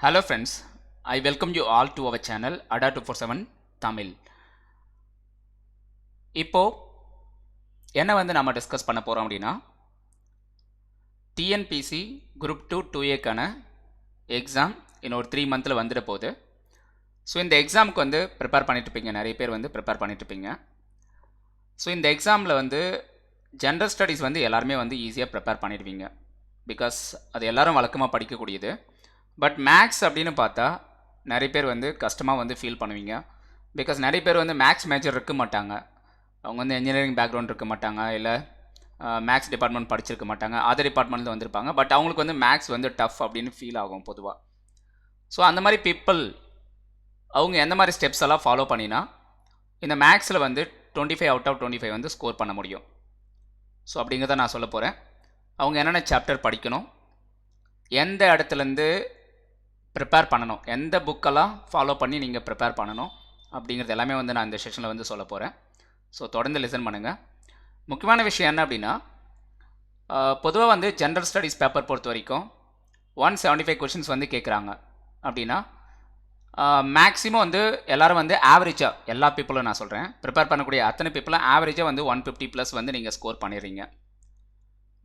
Hello friends, I welcome you all to our channel Ada 247 Tamil. இப்போ என்ன நம்ம discuss பண்ண போகிறோம் அப்படின்னா டிஎன்பிசி குரூப் 2A எக்ஸாம் இன்னும் ஒரு 3 மந்தில் வந்துட போகுது. ஸோ இந்த எக்ஸாமுக்கு ப்ரிப்பேர் பண்ணிட்டுருப்பீங்க, நிறைய பேர் ப்ரிப்பேர் பண்ணிட்டுருப்பீங்க. ஸோ இந்த எக்ஸாமில் ஜென்ரல் ஸ்டடீஸ் எல்லாருமே ஈஸியாக ப்ரிப்பேர் பண்ணிடுவீங்க, பிகாஸ் அது எல்லாரும் வழக்கமாக படிக்கக்கூடியது. பட் மேக்ஸ் அப்படின்னு பார்த்தா நிறைய பேர் கஷ்டமாக ஃபீல் பண்ணுவீங்க, பிகாஸ் நிறைய பேர் மேக்ஸ் மேஜர் இருக்க மாட்டாங்க, அவங்க இன்ஜினியரிங் பேக்ரவுண்ட் இருக்க மாட்டாங்க, இல்லை மேக்ஸ் டிபார்ட்மெண்ட் படிச்சிருக்க மாட்டாங்க, அதர் டிபார்ட்மெண்ட்டில் வந்திருப்பாங்க. பட் அவங்களுக்கு மேக்ஸ் டஃப் அப்படின்னு ஃபீல் ஆகும் பொதுவாக. ஸோ அந்த மாதிரி பீப்புள் அவங்க எந்த மாதிரி ஸ்டெப்ஸ் எல்லாம் ஃபாலோ பண்ணினா இந்த மேக்ஸில் 25 அவுட் ஆஃப் 25 ஸ்கோர் பண்ண முடியும். ஸோ அப்படிங்கிறத நான் சொல்ல போகிறேன். அவங்க என்னென்ன சாப்டர் படிக்கணும், எந்த இடத்துலேருந்து ப்ரிப்பேர் பண்ணணும், எந்த புக்கெல்லாம் ஃபாலோ பண்ணி நீங்கள் ப்ரிப்பேர் பண்ணணும் அப்படிங்கிறது எல்லாமே நான் இந்த செஷனில் சொல்ல போகிறேன். ஸோ தொடர்ந்து லிசன் பண்ணுங்கள். முக்கியமான விஷயம் என்ன அப்படின்னா, பொதுவாக ஜென்ரல் ஸ்டடீஸ் பேப்பர் பொறுத்த வரைக்கும் 175 கொஷின்ஸ் கேட்குறாங்க அப்படின்னா மேக்ஸிமம் எல்லோரும் ஆவரேஜாக, எல்லா பீப்புளும் நான் சொல்கிறேன், ப்ரிப்பேர் பண்ணக்கூடிய அத்தனை பீப்புளும் ஆவரேஜாக 150+ நீங்கள் ஸ்கோர் பண்ணிடுறீங்க.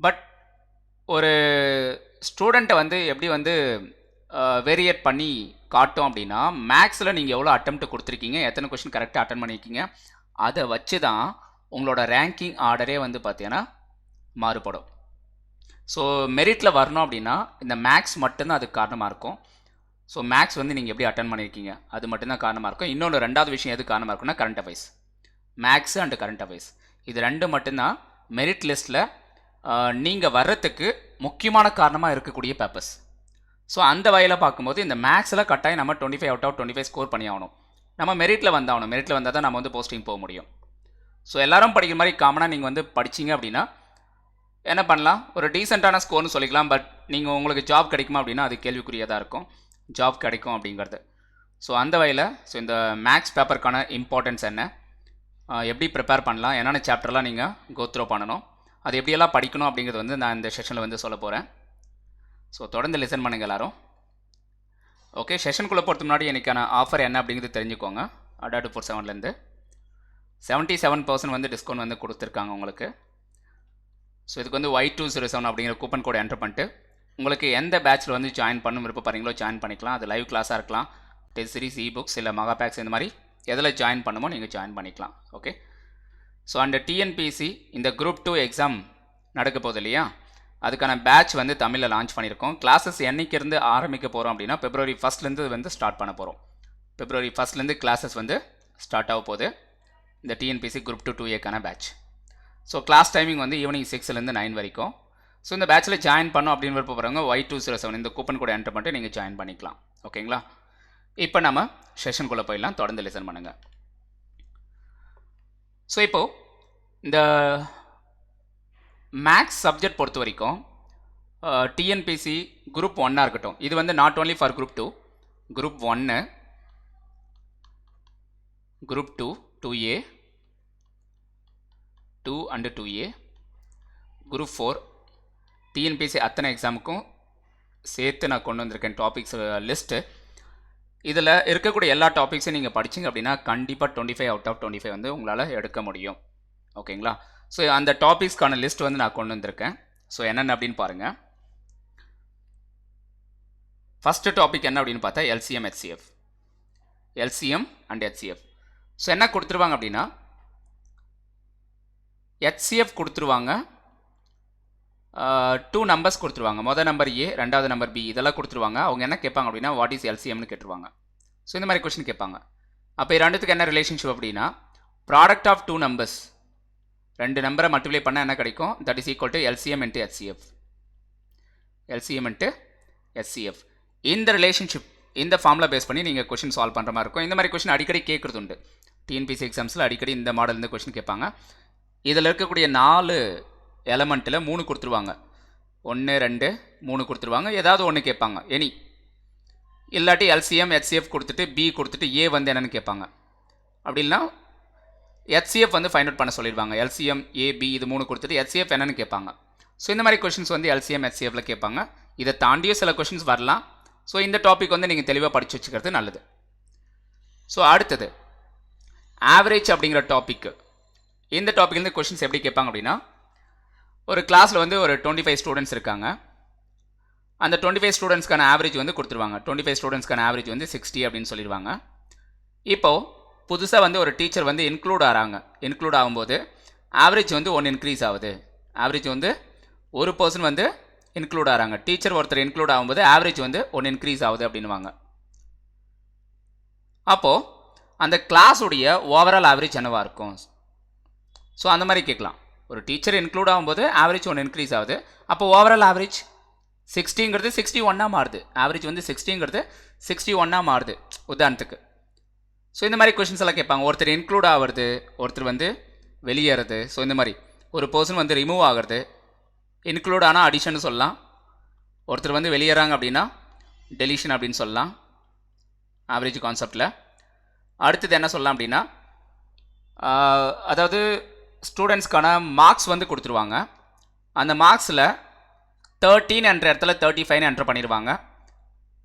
பட் ஒரு ஸ்டூடெண்ட்டை எப்படி வேரியேட் பண்ணி காட்டும் அப்படின்னா, மேக்ஸில் நீங்கள் எவ்வளோ அட்டெம்ப்ட் கொடுத்துருக்கீங்க, எத்தனை கொஷின் கரெக்டாக அட்டன் பண்ணியிருக்கீங்க, அதை வச்சு தான் உங்களோட ரேங்கிங் ஆர்டரே பார்த்தீங்கன்னா மாறுபடும். ஸோ மெரிட்டில் வரணும் அப்படின்னா இந்த மேக்ஸ் மட்டும்தான் அதுக்கு காரணமாக இருக்கும். ஸோ மேக்ஸ் நீங்கள் எப்படி அட்டன் பண்ணியிருக்கீங்க அது மட்டும்தான் காரணமாக இருக்கும். இன்னொன்று ரெண்டாவது விஷயம் எது காரணமாக இருக்குன்னா current affairs. Maths and current affairs இது ரெண்டு மட்டும்தான் மெரிட் லிஸ்ட்டில் நீங்கள் வர்றதுக்கு முக்கியமான காரணமாக இருக்கக்கூடிய பேப்பர்ஸ். ஸோ அந்த வகையில் பார்க்கும்போது இந்த மேக்ஸில் கட்டாயம் நம்ம 25 அவுட் ஆஃப் 25 ஸ்கோர் பண்ணி ஆகணும். நம்ம மெரிட்டில் வந்தாகணும், மெரிட்டில் வந்தால் தான் நம்ம போஸ்டிங் போக முடியும். ஸோ எல்லோரும் படிக்கிற மாதிரி காமனாக நீங்கள் படிச்சிங்க அப்படின்னா என்ன பண்ணலாம், ஒரு டீசெண்டான ஸ்கோர்னு சொல்லிக்கலாம். பட் நீங்கள் உங்களுக்கு ஜாப் கிடைக்குமா அப்படின்னா அது கேள்விக்குரியதாக இருக்கும், ஜாப் கிடைக்கும் அப்படிங்கிறது. ஸோ அந்த வகையில் இந்த மேக்ஸ் பேப்பருக்கான இம்பார்ட்டன்ஸ் என்ன, எப்படி ப்ரிப்பேர் பண்ணலாம், என்னென்ன சாப்டர்லாம் நீங்கள் கோத்ரோ பண்ணணும், அது எப்படியெல்லாம் படிக்கணும் அப்படிங்கிறது நான் இந்த செஷனில் சொல்ல போகிறேன். ஸோ தொடர்ந்து லிசன் பண்ணுங்கள் எல்லோரும். ஓகே, செஷனுக்குள்ளே போகிறது முன்னாடி எனக்கான ஆஃபர் என்ன அப்படிங்கிறது தெரிஞ்சுக்கோங்க. Ada 247 77% டிஸ்கவுண்ட் கொடுத்துருக்காங்க உங்களுக்கு. ஸோ இதுக்கு Y207 அப்படிங்கிற கூப்பன் கோட் என்டர் பண்ணிட்டு உங்களுக்கு எந்த பேட்சில் ஜாயின் பண்ணணும் விருப்பப்படுறீங்களோ ஜாயின் பண்ணிக்கலாம். அது லைவ் கிளாஸாக இருக்கலாம், டெஸ்ட் சீரிஸ், இ-புக்ஸ், இல்லை மகா பேக்ஸ், இந்த மாதிரி எதில் ஜாயின் பண்ணுமோ நீங்கள் ஜாயின் பண்ணிக்கலாம். ஓகே, ஸோ அந்த டிஎன்பிசி இந்த குரூப் 2 எக்ஸாம் நடக்க போகுது இல்லையா, அதுக்கான பேட்ச் தமிழில் லான்ச் பண்ணியிருக்கோம். கிளாஸஸ் என்றைக்கிருந்து ஆரம்பிக்க போகிறோம் அப்படின்னா February 1 ஸ்டார்ட் பண்ண போகிறோம். February 1 கிளாஸஸ் ஸ்டார்ட் ஆக போகுது இந்த TNPSC group 2A batch. So class timing evening 6 to 9 வரைக்கும். ஸோ இந்த பேட்சில் ஜாயின் பண்ணோம் அப்படின்னு விருப்பப்படுறவங்க Y207 இந்த கூப்பன் கூட என்டர் பண்ணிட்டு நீங்கள் ஜாயின் பண்ணிக்கலாம். ஓகேங்களா, இப்போ நம்ம செஷனுக்குள்ளே போயிடலாம், தொடர்ந்து லிசன் பண்ணுங்கள். ஸோ இப்போது இந்த மேக்ஸ் சப்ஜெக்ட் பொறுத்த வரைக்கும் டிஎன்பிசி குரூப் 1 இருக்கட்டும், இது not only for group 2, group 1, group 2, 2A, 2 and 2A, group 4, TNPSC அத்தனை எக்ஸாமுக்கும் சேர்த்து நான் கொண்டு வந்திருக்கேன் டாபிக்ஸ் லிஸ்ட்டு. இதில் இருக்கக்கூடிய எல்லா டாபிக்ஸும் நீங்கள் படிச்சிங்க அப்படின்னா கண்டிப்பாக 25 அவுட் ஆஃப் 25 உங்களால் எடுக்க முடியும். ஓகேங்களா, ஸோ அந்த டாபிக்ஸ்க்கான லிஸ்ட் நான் கொண்டு வந்திருக்கேன். ஸோ என்னென்ன அப்படின்னு பாருங்கள். ஃபஸ்ட்டு டாபிக் என்ன அப்படின்னு பார்த்தா LCM HCF, LCM and HCF. So என்ன கொடுத்துருவாங்க அப்படின்னா HCF கொடுத்துருவாங்க, 2 நம்பர்ஸ் கொடுத்துருவாங்க, மொதல் நம்பர் A, ரெண்டாவது நம்பர் B, இதெல்லாம் கொடுத்துருவாங்க. அவங்க என்ன கேட்பாங்க அப்படின்னா வாட் இஸ் LCMனு கேட்டுருவாங்க. ஸோ இந்த மாதிரி கொஸ்டின் கேட்பாங்க. அப்போ ரெண்டுத்துக்கு என்ன ரிலேஷன்ஷிப் அப்படின்னா ப்ராடக்ட் ஆஃப் 2 நம்பர்ஸ், 2 நம்பரை மல்டிப்ளை பண்ணால் என்ன கிடைக்கும், that is equal to LCM into HCF, LCM into HCF. இந்த ரிலேஷன்ஷிப் இந்த ஃபார்முலா பேஸ் பண்ணி நீங்கள் கொஷின் சால்வ் பண்ணுற மாதிரி இருக்கும். இந்த மாதிரி கொஷின் அடிக்கடி கேட்குறது உண்டு, டிஎன்பிசி எக்ஸாம்ஸில் அடிக்கடி இந்த மாடல் கொஷின் கேட்பாங்க. இதில் இருக்கக்கூடிய 4 எலமெண்ட்டில் 3 கொடுத்துருவாங்க, 1 2 3 கொடுத்துருவாங்க, ஏதாவது ஒன்று கேட்பாங்க எனி, இல்லாட்டி LCM HCF கொடுத்துட்டு B கொடுத்துட்டு A என்னென்னு கேட்பாங்க. அப்படி இல்லைனா HCF ஃபைண்ட் அவுட் பண்ண சொல்லிடுவாங்க, LCM A B இது 3 கொடுத்துட்டு HCF என்னென்னு கேட்பாங்க. ஸோ இந்த மாதிரி கொஷின்ஸ் LCM HCFல கேட்பாங்க. இதை தாண்டியும் சில கொஷின்ஸ் வரலாம், ஸோ இந்த டாபிக் வந்து நீங்கள் தெளிவாக படித்து வச்சுக்கிறது நல்லது. ஸோ அடுத்தது ஆவரேஜ் அப்படிங்கிற டாபிக். இந்த டாப்பிக்லேருந்து கொஷின்ஸ் எப்படி கேட்பாங்க அப்படின்னா, ஒரு கிளாஸில் வந்து ஒரு 25 ஸ்டூடெண்ட்ஸ் இருக்காங்க. அந்த 25 ஸ்டூடெண்ட்ஸ்க்கான ஆவரேஜ் வந்து கொடுத்துருவாங்க. 25 ஸ்டூடெண்ட்ஸ்க்கான ஆவரேஜ் வந்து 60 அப்படின்னு சொல்லிடுவாங்க. இப்போது புதுசாக வந்து ஒரு டீச்சர் வந்து இன்க்ளூட் ஆகும்போது ஆவரேஜ் வந்து 1 இன்க்ரீஸ் ஆகுது. ஆவரேஜ் வந்து ஒரு பர்சன் வந்து இன்க்ளூட் ஆகிறாங்க. டீச்சர் ஒருத்தர் இன்க்ளூட் ஆகும்போது ஆவரேஜ் வந்து 1 இன்க்ரீஸ் ஆகுது அப்படின்வாங்க. அப்போது அந்த கிளாஸுடைய ஓவரால் ஆவரேஜ் என்னவாக இருக்கும்? ஸோ அந்த மாதிரி கேட்கலாம். ஒரு டீச்சர் இன்க்ளூட் ஆகும்போது ஆவரேஜ் 1 இன்க்ரீஸ் ஆகுது. அப்போ ஓவரால் ஆவரேஜ் 60ங்கிறது 61 மாறுது. ஆவரேஜ் வந்து 60ங்கிறது 61 மாறுது உதாரணத்துக்கு. ஸோ இந்த மாதிரி கொஷின்ஸ் எல்லாம் கேட்பாங்க. ஒருத்தர் இன்க்ளூட் ஆகிறது, ஒருத்தர் வந்து வெளியேறது. ஸோ இந்த மாதிரி ஒரு பர்சன் வந்து ரிமூவ் ஆகிறது, இன்க்ளூட் ஆனால் அடிஷன் சொல்லலாம். ஒருத்தர் வந்து வெளியேறாங்க அப்படின்னா டெலிஷன் அப்படின்னு சொல்லலாம் ஆவரேஜ் கான்செப்டில். அடுத்தது என்ன சொல்லலாம் அப்படின்னா, அதாவது ஸ்டூடெண்ட்ஸ்க்கான மார்க்ஸ் வந்து கொடுத்துருவாங்க. அந்த மார்க்ஸில் 13 என்ற இடத்துல 35 என்ட்ரு பண்ணிடுவாங்க.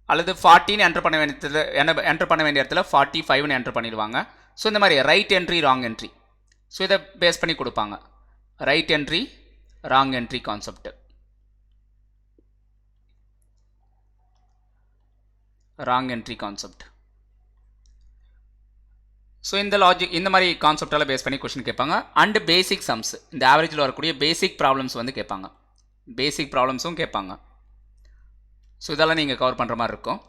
அல்லது 14 என்ட்ரு பண்ண வேண்டிய இடத்துல 45 என்ட்ரு பண்ணிடுவாங்க. ஸோ இந்த மாதிரி right entry wrong entry, so இதை பேஸ் பண்ணி கொடுப்பாங்க. Right entry wrong entry concept. Wrong entry concept. So இந்த லாஜிக், இந்த மாதிரி கான்செப்டெல்லாம் பேஸ் பண்ணி கொஷின் கேட்பாங்க. அண்டு பேசிக் சம்ஸ், இந்த ஆவரேஜில் வரக்கூடிய பேசிக் ப்ராப்ளம்ஸ் வந்து கேட்பாங்க. பேசிக் ப்ராப்ளம்ஸும் கேட்பாங்க. ஸோ இதெல்லாம் நீங்கள் கவர் பண்ணுற மாதிரி இருக்கும்.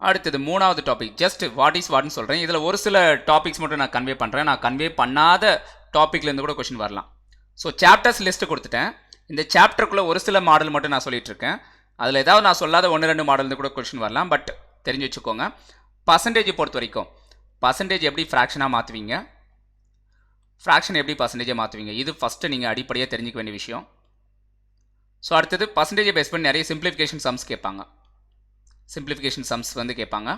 அடுத்தது மூணாவது டாபிக், ஜஸ்ட் வாட் இஸ் வாட்னு சொல்கிறேன். இதில் ஒரு சில டாபிக்ஸ் மட்டும் நான் கன்வே பண்ணுறேன். நான் கன்வே பண்ணாத டாப்பிக்லேருந்து கூட கொஷின் வரலாம். ஸோ சாப்டர்ஸ் லிஸ்ட்டு கொடுத்துட்டேன். இந்த சாப்டருக்குள்ளே ஒரு சில மாடல் மட்டும் நான் சொல்லிட்டு இருக்கேன். அதில் ஏதாவது நான் சொல்லாத 1-2 மாடல் கூட கொஷின் வரலாம். பட் தெரிஞ்சு வச்சுக்கோங்க. பர்சன்டேஜ் பொறுத்த வரைக்கும் பர்சன்டேஜ் எப்படி ஃப்ராக்ஷனாக மாற்றுவீங்க, ஃப்ராக்ஷன் எப்படி பர்சன்டேஜை மாற்றுவீங்க, இது ஃபஸ்ட்டு நீங்கள் அடிப்படையாக தெரிஞ்சிக்க வேண்டிய விஷயம். ஸோ அடுத்தது பர்சன்டேஜை பேஸ் பண்ணி நிறைய சிம்பிளிஃபிகேஷன் சம்ஸ் கேட்பாங்க. சிம்பிளிஃபிகேஷன் சம்ஸ் வந்து கேட்பாங்க.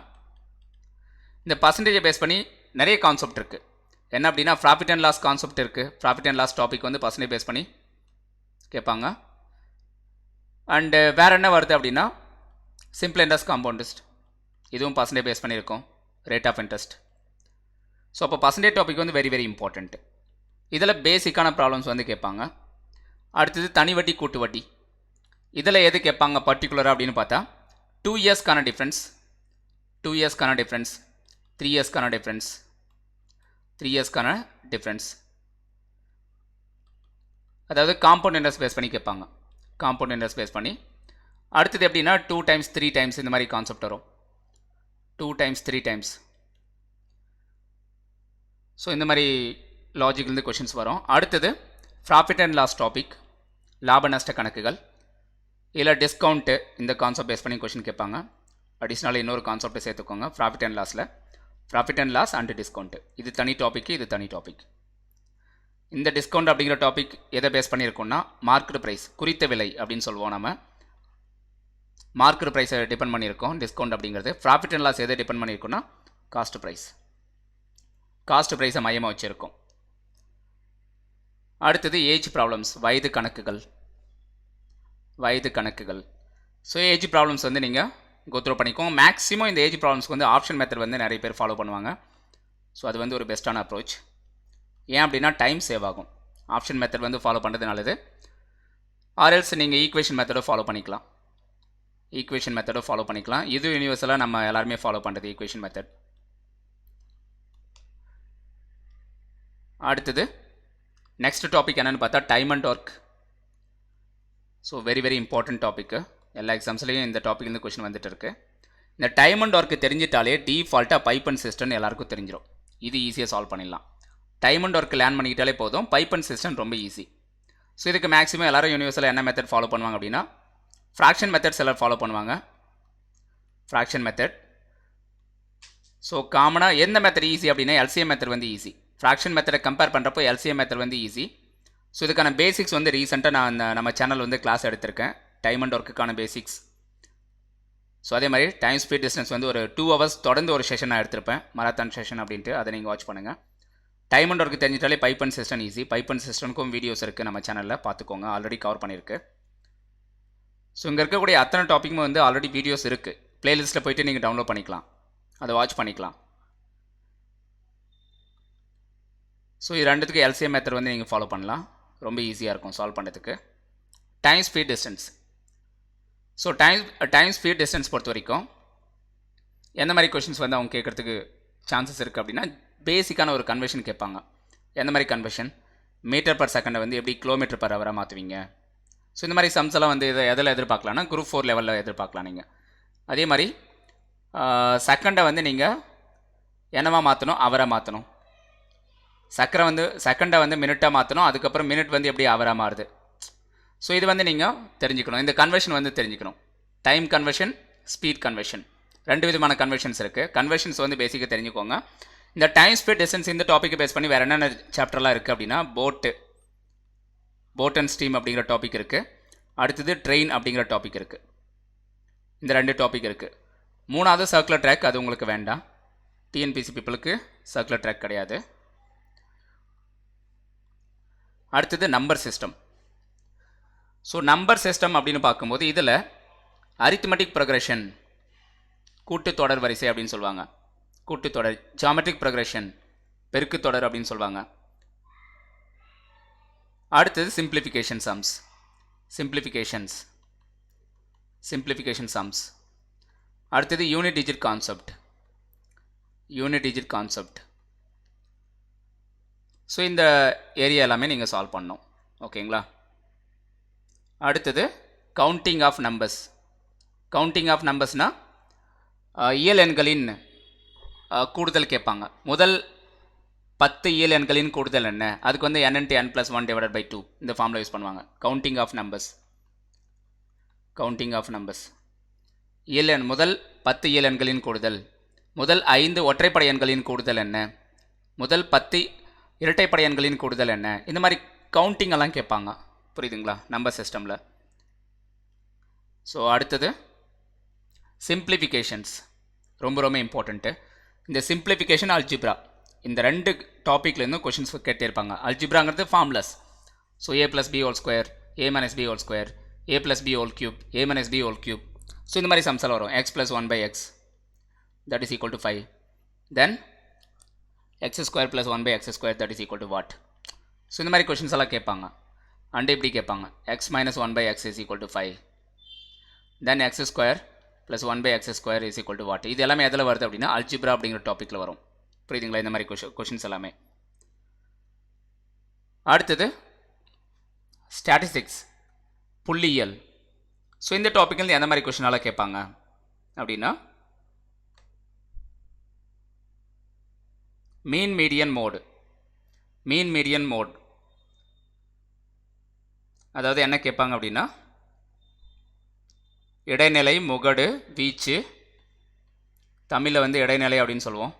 இந்த பர்சன்டேஜை பேஸ் பண்ணி நிறைய கான்செப்ட் இருக்குது. என்ன அப்படின்னா, ப்ராஃபிட் அண்ட் லாஸ் கான்செப்ட் இருக்குது. ப்ராஃபிட் அண்ட் லாஸ் டாபிக் வந்து பர்சன்டேஜ் பேஸ் பண்ணி கேட்பாங்க. அண்டு வேறு என்ன வருது அப்படின்னா, சிம்பிள் இன்ட்ரெஸ்ட் காம்பவுண்டிஸ்ட், இதுவும் பர்சன்டேஜ் பேஸ் பண்ணியிருக்கோம். Rate of interest. ஸோ அப்போ பர்சன்டேஜ் டாபிக் வந்து வெரி வெரி இம்பார்ட்டண்ட். இதில் பேசிக்கான ப்ராப்ளம்ஸ் வந்து கேட்பாங்க. அடுத்தது தனி வட்டி கூட்டு வட்டி. இதில் எது கேட்பாங்க பர்டிகுலராக அப்படின்னு பார்த்தா, 2 இயர்ஸ்க்கான டிஃப்ரென்ஸ், 2 இயர்ஸ்க்கான டிஃப்ரென்ஸ், 3 இயர்ஸ்க்கான டிஃப்ரென்ஸ், 3 இயர்ஸ்க்கான டிஃப்ரென்ஸ். அதாவது காம்பவுண்ட் இன்ட்ரெஸ்ட் பேஸ் பண்ணி கேட்பாங்க. காம்பவுண்ட் இன்ட்ரெஸ்ட் பேஸ் பண்ணி. அடுத்தது எப்படின்னா 2 டைம்ஸ் 3 டைம்ஸ் இந்த மாதிரி கான்செப்ட் வரும். 2 டைம்ஸ் 3 டைம்ஸ். ஸோ இந்த மாதிரி லாஜிக்லேருந்து கொஷின்ஸ் வரும். அடுத்தது ப்ராஃபிட் அண்ட் லாஸ் டாபிக், லாப நஷ்ட கணக்குகள். இல்லை டிஸ்கவுண்ட்டு, இந்த கான்செப்ட் பேஸ் பண்ணி கொஷின் கேட்பாங்க. அடிஷ்னலாக இன்னொரு கான்செப்டை சேர்த்துக்கோங்க ப்ராஃபிட் அண்ட் லாஸில். Profit and loss and discount, இது தனி டாபிக், இது தனி டாபிக். இந்த டிஸ்கவுண்ட் அப்படிங்கிற டாபிக் எதை பேஸ் பண்ணியிருக்கோம்னா, மார்க்கெட் ப்ரைஸ், குறித்த விலை அப்படின்னு சொல்லுவோம் நம்ம. மார்க்கெட் ப்ரைஸை டிபெண்ட் பண்ணியிருக்கோம் டிஸ்கவுண்ட் அப்படிங்கிறது. ப்ராஃபிட் அண்ட் லாஸ் எதை டிபெண்ட் பண்ணியிருக்கோம்னா, காஸ்ட் ப்ரைஸ். காஸ்ட் ப்ரைஸை மையமாக வச்சுருக்கோம். அடுத்தது ஏஜ் ப்ராப்ளம்ஸ், வயது கணக்குகள். வயது கணக்குகள். ஸோ ஏஜ் ப்ராப்ளம்ஸ் வந்து நீங்கள் கோத்ரூ பண்ணிக்கோங்க. மேக்ஸிமம் இந்த ஏஜ் ப்ராப்ளம்ஸ்க்கு வந்து ஆப்ஷன் மெத்தட் வந்து நிறைய பேர் ஃபாலோ பண்ணுவாங்க. ஸோ அது வந்து ஒரு பெஸ்ட்டான அப்ரோச். ஏன் அப்படின்னா டைம் சேவ் ஆகும். ஆப்ஷன் மெத்தட் வந்து ஃபாலோ பண்ணுறது நல்லது. ஆர்எல்ஸ் நீங்கள் ஈக்குவேஷன் மெத்தடை ஃபாலோ பண்ணிக்கலாம். ஈக்குவேஷன் மெத்தடை ஃபாலோ பண்ணிக்கலாம். இது யூனிவர்சலாக நம்ம எல்லாருமே ஃபாலோ பண்ணுறது ஈக்குவேஷன் மெத்தட். அடுத்தது நெக்ஸ்ட் டாபிக் என்னென்னு பார்த்தா, time and work. So very very important topic. எல்லா எக்ஸாம்ஸ்லேயும் இந்த டாப்பிக்லேருந்து கொஷின் வந்துட்டு இருக்கு. இந்த டைம் அண்ட் ஒர்க்கு தெரிஞ்சிட்டாலே டிஃபால்ட்டாக பைப் அண்ட் சிஸ்டம் எல்லாருக்கும் தெரிஞ்சிடும். இது ஈஸியாக சால்வ் பண்ணிடலாம். டைம் அண்ட் ஒர்க் லேர்ன் பண்ணிக்கிட்டாலே போதும். பைப் அண்ட் சிஸ்டம் ரொம்ப ஈஸி. ஸோ இதுக்கு மேக்ஸிமம் எல்லாரும் யூனிவர்சலாக என்ன மெத்தட் ஃபாலோ பண்ணுவாங்க அப்படின்னா, ஃப்ராக்ஷன் மெத்தட்ஸ் எல்லோரும் ஃபாலோ பண்ணுவாங்க. Fraction method. ஸோ காமனாக எந்த மெத்தட் ஈஸி அப்படின்னா, எல்சிஎம் மெத்தட் வந்து ஈஸி. ஃப்ராக்ஷன் மெத்தடை கம்பேர் பண்ணுறப்போ எல்சிஎம் மெத்தட் வந்து ஈஸி. ஸோ இதுக்கான பேசிக்ஸ் வந்து ரீசெண்டாக நான் நம்ம சேனல் வந்து கிளாஸ் எடுத்திருக்கேன், டைம் அண்ட் ஒர்க்குக்கான பேசிக்ஸ். ஸோ அதே மாதிரி டைம் ஸ்பீட் டிஸ்டன்ஸ் வந்து ஒரு 2 ஹவர்ஸ் தொடர்ந்து ஒரு செஷன் நான் எடுத்திருப்பேன், மராத்தான் செஷன் அப்படின்ட்டு. அதை நீங்கள் வாட்ச் பண்ணுங்கள். டைம் அண்ட் ஒர்க்கு தெரிஞ்சிட்டாலே pipe and cistern easy. Pipe and சிஸ்டம்க்கும் வீடியோஸ் இருக்குது நம்ம சேனலில், பார்த்துக்கோங்க. ஆல்ரெடி கவர் பண்ணியிருக்கு. ஸோ இங்கே இருக்கக்கூடிய அத்தனை டாப்பிக்குமே வந்து ஆல்ரெடி வீடியோஸ் இருக்குது, பிளேலிஸ்ட்டில் போயிட்டு நீங்கள் டவுன்லோட் பண்ணிக்கலாம், அதை வாட்ச் பண்ணிக்கலாம். ஸோ இது ரெண்டுத்துக்கு எல்சிஎம் மெத்தட் வந்து நீங்கள் ஃபாலோ பண்ணலாம், ரொம்ப ஈஸியாக இருக்கும் சால்வ் பண்ணுறதுக்கு. Time speed distance. So time speed distance பொறுத்த வரைக்கும் எந்த மாதிரி கொஷின்ஸ் வந்து அவங்க கேட்குறதுக்கு சான்சஸ் இருக்குது அப்படின்னா, பேசிக்கான ஒரு கன்வர்ஷன் கேட்பாங்க. எந்த மாதிரி கன்வர்ஷன்? மீட்டர் பர் செகண்டை வந்து எப்படி கிலோமீட்டர் பர் ஹவராக மாற்றுவீங்க? ஸோ இந்த மாதிரி சம்ஸ் எல்லாம் வந்து இதை எதில் எதிர்பார்க்கலாம்னா குரூப் 4 லெவலில் எதிர்பார்க்கலாம் நீங்கள். அதே மாதிரி செகண்டை வந்து நீங்கள் என்னவா மாற்றணும்? அவராக மாற்றணும். செகண்டை வந்து மினிட்டாக மாற்றணும். அதுக்கப்புறம் மினிட் வந்து எப்படி அவராக மாறுது. ஸோ இது வந்து நீங்கள் தெரிஞ்சுக்கணும், இந்த கன்வர்ஷன் வந்து தெரிஞ்சுக்கணும். டைம் கன்வர்ஷன், ஸ்பீட் கன்வர்ஷன், ரெண்டு விதமான கன்வர்ஷன்ஸ் இருக்குது. கன்வர்ஷன்ஸ் வந்து பேசிக்காக தெரிஞ்சுக்கோங்க. இந்த டைம் ஸ்பீட் டிஸ்டன்ஸ் இந்த டாப்பிக்கை பேஸ் பண்ணி வேறு என்னென்ன சாப்டர்லாம் இருக்குது அப்படின்னா, போட் அண்ட் ஸ்டீம் அப்படிங்கிற டாபிக் இருக்குது. அடுத்தது ட்ரெயின் அப்படிங்கிற டாபிக் இருக்குது. இந்த ரெண்டு டாபிக் இருக்குது. மூணாவது சர்க்குலர் ட்ராக், அது உங்களுக்கு வேண்டாம். டிஎன்பிசி பீப்புளுக்கு சர்க்குலர் ட்ராக் கிடையாது. அடுத்தது number system. So number system அப்படின்னு பார்க்கும்போது இதில் அரித்மெட்டிக் ப்ரொக்ரெஷன், கூட்டுத்தொடர் வரிசை அப்படின்னு சொல்லுவாங்க. கூட்டுத்தொடர், ஜியாமெட்ரிக் ப்ரொக்ரெஷன், பெருக்குத்தொடர் அப்படின்னு சொல்லுவாங்க. அடுத்தது சிம்பிளிஃபிகேஷன் சம்ஸ். அடுத்தது யூனிட் டிஜிட் கான்செப்ட். ஸோ இந்த ஏரியா எல்லாமே நீங்கள் சால்வ் பண்ணணும். ஓகேங்களா? அடுத்தது கவுண்டிங் ஆஃப் நம்பர்ஸ்னால் இயல் எண்களின் கூடுதல் கேட்பாங்க. முதல் 10 இயல் எண்களின் கூடுதல் என்ன? அதுக்கு வந்து n × n+1/2 இந்த ஃபார்மில் யூஸ் பண்ணுவாங்க. Counting of numbers. முதல் 10 இயல் எண்களின் கூடுதல், முதல் 5 ஒற்றைப்படை எண்களின் கூடுதல் என்ன, முதல் 10 இரட்டைப்படை எண்களின் கூடுதல் என்ன, இந்த மாதிரி கவுண்டிங் எல்லாம் கேட்பாங்க. புரியுதுங்களா? நம்பர் சிஸ்டமில். ஸோ அடுத்தது சிம்பிளிஃபிகேஷன்ஸ், ரொம்ப இம்பார்ட்டண்ட்டு. இந்த சிம்பிளிஃபிகேஷன், அல்ஜிப்ரா, இந்த ரெண்டு டாப்பிக்லேருந்து கொஷின்ஸ் கேட்டே இருப்பாங்க. அல்ஜிப்ராங்கிறது formless. So a + b² a - b² a + b³ a - b³. So இந்த மாதிரி சம்ஸ் எல்லாம் வரும். x + 1/x that is equal to 5. Then x² + 1/x² that is equal to what? So இந்த மாதிரி கொஷின்ஸ் எல்லாம் கேட்பாங்க. அண்ட் இப்படி கேட்பாங்க, x - 1/x is equal to 5. Then x² + 1/x² is equal to what? இது எல்லாமே எதில் வருது அப்படின்னா அல்ஜிப்ரா அப்படிங்கிற டாப்பிக்கில் வரும். புரியுதுங்களா? இந்த மாதிரி கொஷின்ஸ் எல்லாமே. அடுத்தது ஸ்டாட்டிஸ்டிக்ஸ், புள்ளியியல். ஸோ இந்த டாப்பிக்லேருந்து எந்த மாதிரி கொஷினாலாம் கேட்பாங்க அப்படின்னா, மீன் மீடியன் மோட். அதாவது என்ன கேட்பாங்க அப்படின்னா, இடைநிலை, முகடு, வீச்சு, தமிழில் வந்து இடைநிலை அப்படின்னு சொல்லுவோம்.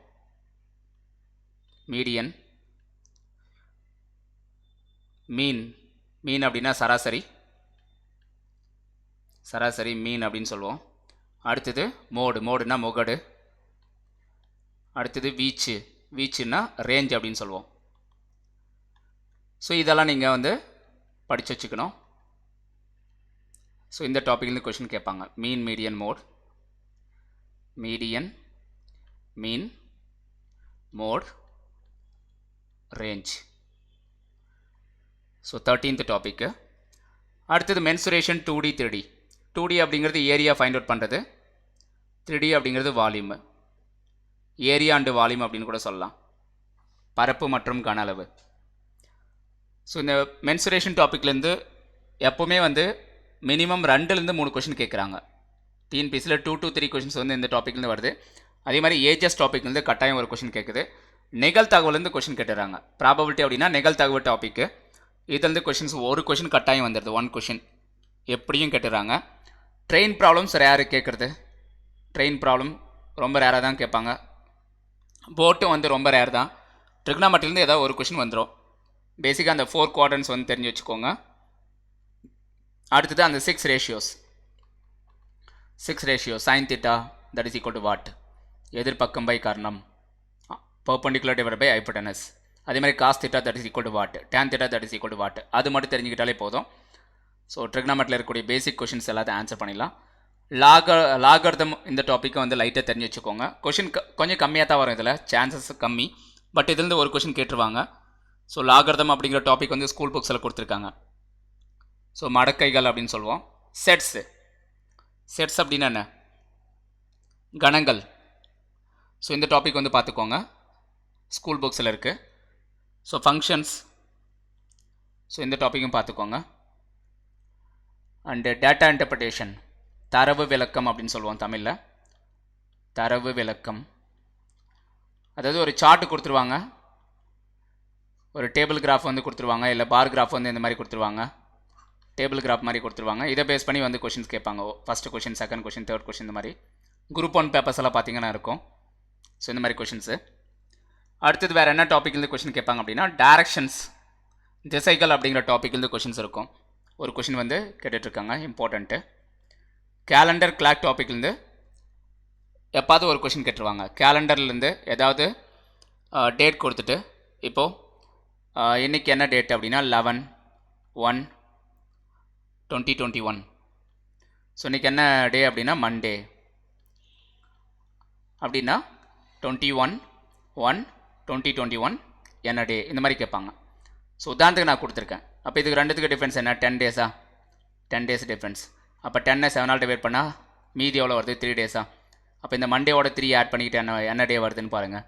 மீடியன், மீன் அப்படின்னா சராசரி மீன் அப்படின்னு சொல்லுவோம். அடுத்தது மோடுனா முகடு. அடுத்தது வீச்சுன்னா ரேஞ்ச் அப்படின்னு சொல்லுவோம். ஸோ இதெல்லாம் நீங்கள் வந்து படித்து வச்சுக்கணும். ஸோ இந்த டாப்பிக்லேருந்து கொஷின் கேட்பாங்க. Median mode, range. So 13th topic. அடுத்தது மென்சுரேஷன் 2D 3D. 2D அப்படிங்கிறது ஏரியா ஃபைண்ட் அவுட் பண்ணுறது, 3D அப்படிங்கிறது வால்யூம். ஏரியா அண்டு வால்யூம் அப்படின்னு கூட சொல்லலாம், பரப்பு மற்றும் கன அளவு. ஸோ இந்த மென்சுரேஷன் டாப்பிக்லேருந்து எப்போவுமே வந்து மினிமம் 2-3 கொஷின் கேட்குறாங்க. டிஎன்பிசியில் 2 to 3 கொஷின்ஸ் வந்து இந்த டாப்பிக்லேருந்து வருது. அதே மாதிரி ஏஜஸ் டாப்பிக்லேருந்து கட்டாயம் ஒரு கொஷின் கேட்குது. நிகழ்தகவுலேருந்து கொஷின் கேட்டுறாங்க. ப்ராபபிலிட்டி அப்படின்னா நிகழ்தகவு டாப்பிக்கு, இதுலேருந்து கொஷின்ஸ் ஒரு கொஷின் கட்டாயம் வந்துடுது, 1 கொஷின் எப்படியும் கேட்டுறாங்க. ட்ரெயின் ப்ராப்ளம்ஸ் ரேரு கேட்குறது. ட்ரெயின் ப்ராப்ளம் ரொம்ப ரேராக தான் கேட்பாங்க. போட்டும் வந்து ரொம்ப ரேர் தான். ட்ரிக்னாமெட்ரிலேருந்து ஏதாவது ஒரு கொஷின் வந்துடும். பேசிக்காக அந்த 4 குவாட்ரன்ஸ் வந்து தெரிஞ்சு வச்சுக்கோங்க. அடுத்தது அந்த 6 ratios. sin theta that is equal to what? எதிர்பக்கம் பை கர்ணம், perpendicular divided by hypotenuse. அதே மாதிரி cos theta that is equal to what? tan theta that is equal to what? அது மட்டும் தெரிஞ்சுக்கிட்டாலே போதும். ஸோ ட்ரிக்னாமெட்ரியில் இருக்கக்கூடிய பேசிக் கொஷின்ஸ் எல்லாத்தையும் ஆன்சர் பண்ணிடலாம். லாகர்தம் இந்த டாப்பிக்கை வந்து லைட்டாக தெரிஞ்சு வச்சுக்கோங்க. கொஷின் கொஞ்சம் கம்மியாக தான் வரும், இதில் சான்சஸ் கம்மி, பட் இதுலேருந்து ஒரு கொஷின் கேட்டுருவாங்க. ஸோ லாகர்தம் அப்படிங்கிற டாபிக் வந்து ஸ்கூல் புக்ஸில் கொடுத்துருக்காங்க. ஸோ மடக்கைகள் அப்படின்னு சொல்லுவோம். செட்ஸ் அப்படின்னா என்ன? கணங்கள். ஸோ இந்த டாபிக் வந்து பார்த்துக்கோங்க, ஸ்கூல் புக்ஸில் இருக்குது. ஸோ ஃபங்க்ஷன்ஸ், ஸோ இந்த டாப்பிக்கும் பார்த்துக்கோங்க. அண்டு டேட்டா இன்டர்பிரேஷன், தரவு விளக்கம் அப்படின்னு சொல்லுவோம் தமிழில். தரவு விளக்கம் அதாவது ஒரு சார்ட்டு கொடுத்துருவாங்க, ஒரு டேபிள் கிராஃப் வந்து கொடுத்துருவாங்க, இல்லை பார் கிராஃப் வந்து இந்த மாதிரி கொடுத்துருவாங்க, டேபிள் கிராஃப் மாதிரி கொடுத்துருவாங்க. இதை பேஸ் பண்ணி வந்து கொஷின்ஸ் கேட்பாங்க. First question, second question, third question, இந்த மாதிரி குரூப் 1 பேப்பர்ஸ் எல்லாம் பார்த்தீங்கன்னா இருக்கும். ஸோ இந்த மாதிரி கொஷின்ஸு. அடுத்தது வேறு என்ன டாப்பிக்லேருந்து கொஷின் கேட்பாங்க அப்படின்னா டைரக்ஷன்ஸ், திசைகள் அப்படிங்கிற டாப்பிக்லேருந்து கொஷின்ஸ் இருக்கும். ஒரு கொஷின் வந்து கேட்டுட்ருக்காங்க, இம்பார்ட்டண்ட்டு. கேலண்டர் கிளாக் டாப்பிக்லேருந்து எப்பாவது ஒரு கொஷின் கேட்டுருவாங்க. கேலண்டர்லேருந்து ஏதாவது டேட் கொடுத்துட்டு, இப்போது இன்றைக்கி என்ன டேட் அப்படின்னா 11/1/2021. ஸோ இன்றைக்கி என்ன டே அப்படின்னா மண்டே. அப்படின்னா 21/1/2021 என்ன டே, இந்த மாதிரி கேட்பாங்க. ஸோ உதாரணத்துக்கு நான் கொடுத்துருக்கேன். அப்போ இதுக்கு ரெண்டுத்துக்கு டிஃப்ரென்ஸ் என்ன? 10 டேஸா? 10 டேஸ் டிஃப்ரென்ஸ். அப்போ 10 7 டிவைட் பண்ணால் மீதி எவ்வளோ வருது? 3 டேஸா? அப்போ இந்த மண்டேவோட 3 ஆட் பண்ணிக்கிட்டு என்ன டே வருதுன்னு பாருங்கள்.